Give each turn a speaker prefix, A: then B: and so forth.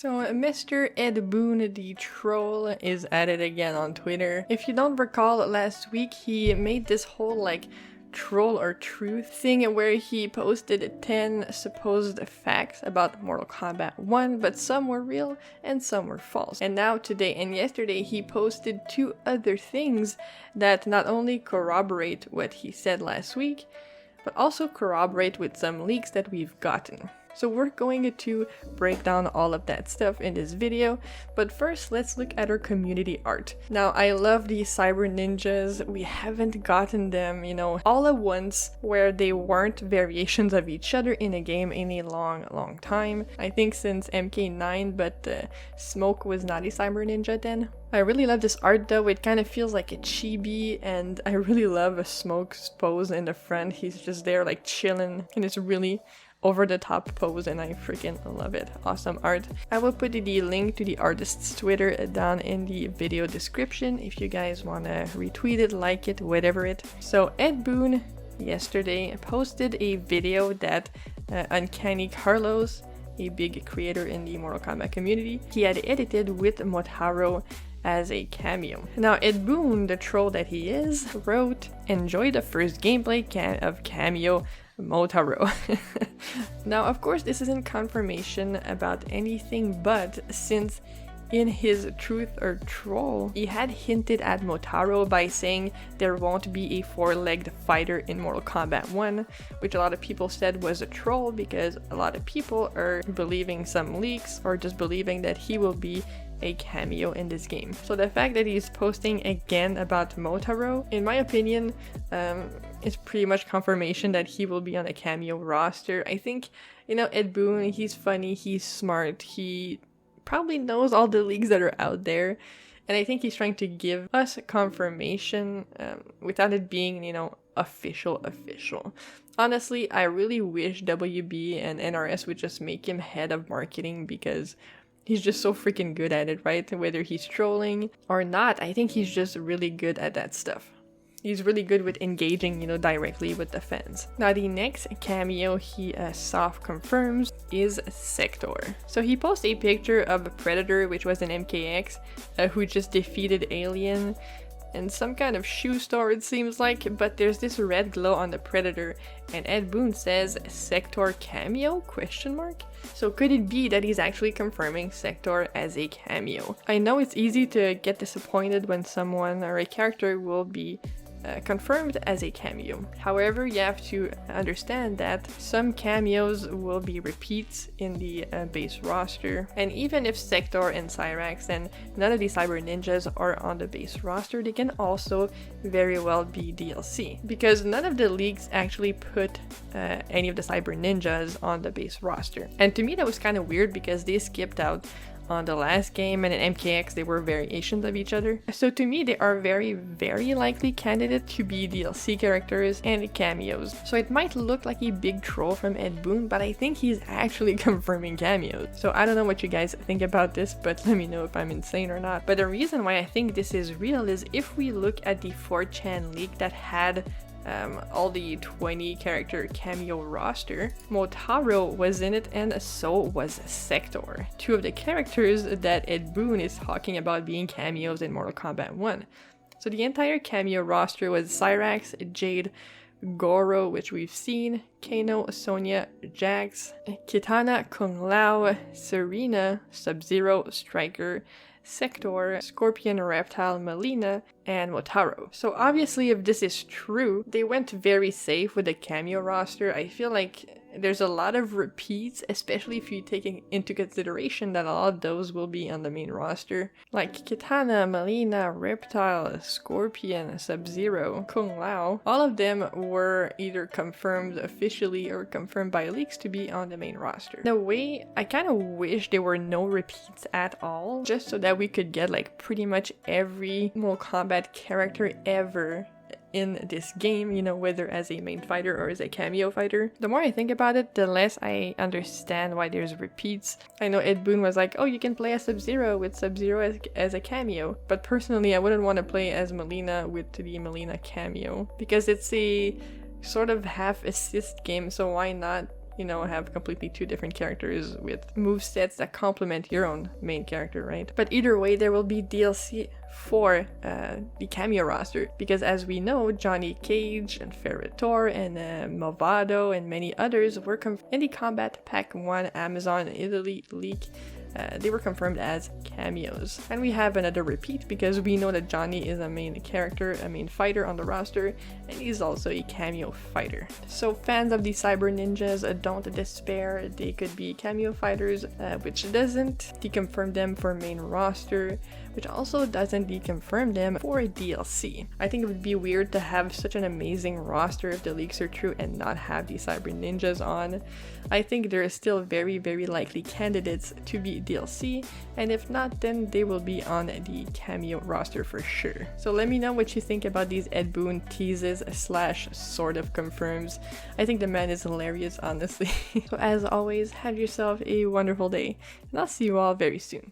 A: So Mr. Ed Boon, the troll, is at it again on Twitter. If you don't recall, last week he made this whole troll or truth thing where he posted 10 supposed facts about Mortal Kombat 1, but some were real and some were false. And now today and yesterday he posted 2 other things that not only corroborate what he said last week, but also corroborate with some leaks that we've gotten. So we're going to break down all of that stuff in this video, but first let's look at our community art. Now I love these cyber ninjas. We haven't gotten them, all at once where they weren't variations of each other in a game in a long time. I think since MK9, but Smoke was not a cyber ninja then. I really love this art though. It kind of feels like a chibi, and I really love a Smoke's pose in the front. He's just there like chilling, and it's really over the top pose, and I freaking love it. Awesome art. I will put the link to the artist's Twitter down in the video description if you guys want to retweet it, like it, whatever it. So Ed Boon yesterday posted a video that Uncanny Carlos, a big creator in the Mortal Kombat community, he had edited with Motaro as a cameo. Now Ed Boon, the troll that he is, wrote, "Enjoy the first gameplay of Kameo Motaro." Now of course this isn't confirmation about anything, but since in his truth or troll he had hinted at Motaro by saying there won't be a 4-legged fighter in Mortal Kombat 1, which a lot of people said was a troll because a lot of people are believing some leaks or just believing that he will be a cameo in this game. So the fact that he's posting again about Motaro, in my opinion, is pretty much confirmation that he will be on a cameo roster. I think, Ed Boon, he's funny, he's smart, he probably knows all the leaks that are out there, and I think he's trying to give us confirmation without it being, official. Honestly, I really wish WB and NRS would just make him head of marketing because he's just so freaking good at it, right? Whether he's trolling or not, I think he's just really good at that stuff. He's really good with engaging, directly with the fans. Now the next cameo he soft confirms is Sektor. So he posts a picture of Predator, which was an MKX, who just defeated Alien in some kind of shoe store it seems like, but there's this red glow on the Predator, and Ed Boon says Sektor cameo ? So could it be that he's actually confirming Sektor as a cameo? I know it's easy to get disappointed when someone or a character will be confirmed as a cameo. However, you have to understand that some cameos will be repeats in the base roster, and even if Sektor and Cyrax and none of the cyber ninjas are on the base roster, they can also very well be DLC, because none of the leaks actually put any of the cyber ninjas on the base roster. And to me that was kind of weird because they skipped out on the last game, and in MKX they were variations of each other. So to me they are very likely candidate to be DLC characters and cameos. So it might look like a big troll from Ed Boon, but I think he's actually confirming cameos. So I don't know what you guys think about this, but let me know if I'm insane or not. But the reason why I think this is real is if we look at the 4chan leak that had all the 20 character cameo roster, Motaro was in it and so was Sektor, 2 of the characters that Ed Boon is talking about being cameos in Mortal Kombat 1. So the entire cameo roster was Cyrax, Jade, Goro, which we've seen, Kano, Sonya, Jax, Kitana, Kung Lao, Serena, Sub-Zero, Striker, Sektor, Scorpion, Reptile, Melina, and Motaro. So obviously if this is true, they went very safe with the cameo roster. I feel like there's a lot of repeats, especially if you take into consideration that a lot of those will be on the main roster. Like Kitana, Melina, Reptile, Scorpion, Sub-Zero, Kung Lao, all of them were either confirmed officially or confirmed by leaks to be on the main roster. In a way, I kind of wish there were no repeats at all, just so that we could get like pretty much every Mortal Kombat character ever in this game, whether as a main fighter or as a cameo fighter. The more I think about it, the less I understand why there's repeats. I know Ed Boon was like, oh, you can play as Sub-Zero with Sub-Zero as a cameo, but personally I wouldn't want to play as Melina with the Melina cameo, because it's a sort of half assist game, so why not you know, have completely two different characters with movesets that complement your own main character, right? But either way, there will be DLC for the Kameo roster, because as we know, Johnny Cage and Ferritor and Movado and many others were in the Kombat Pack 1 Amazon Italy leak. They were confirmed as cameos. And we have another repeat because we know that Johnny is a main character, a main fighter on the roster, and he's also a cameo fighter. So fans of the Cyber Ninjas, don't despair. They could be cameo fighters, which doesn't deconfirm them for main roster, which also doesn't deconfirm them for DLC. I think it would be weird to have such an amazing roster if the leaks are true and not have the Cyber Ninjas on. I think there are still very, very likely candidates to be DLC, and if not, then they will be on the Kameo roster for sure. So let me know what you think about these Ed Boon teases / sort of confirms. I think the man is hilarious, honestly. So as always, have yourself a wonderful day, and I'll see you all very soon.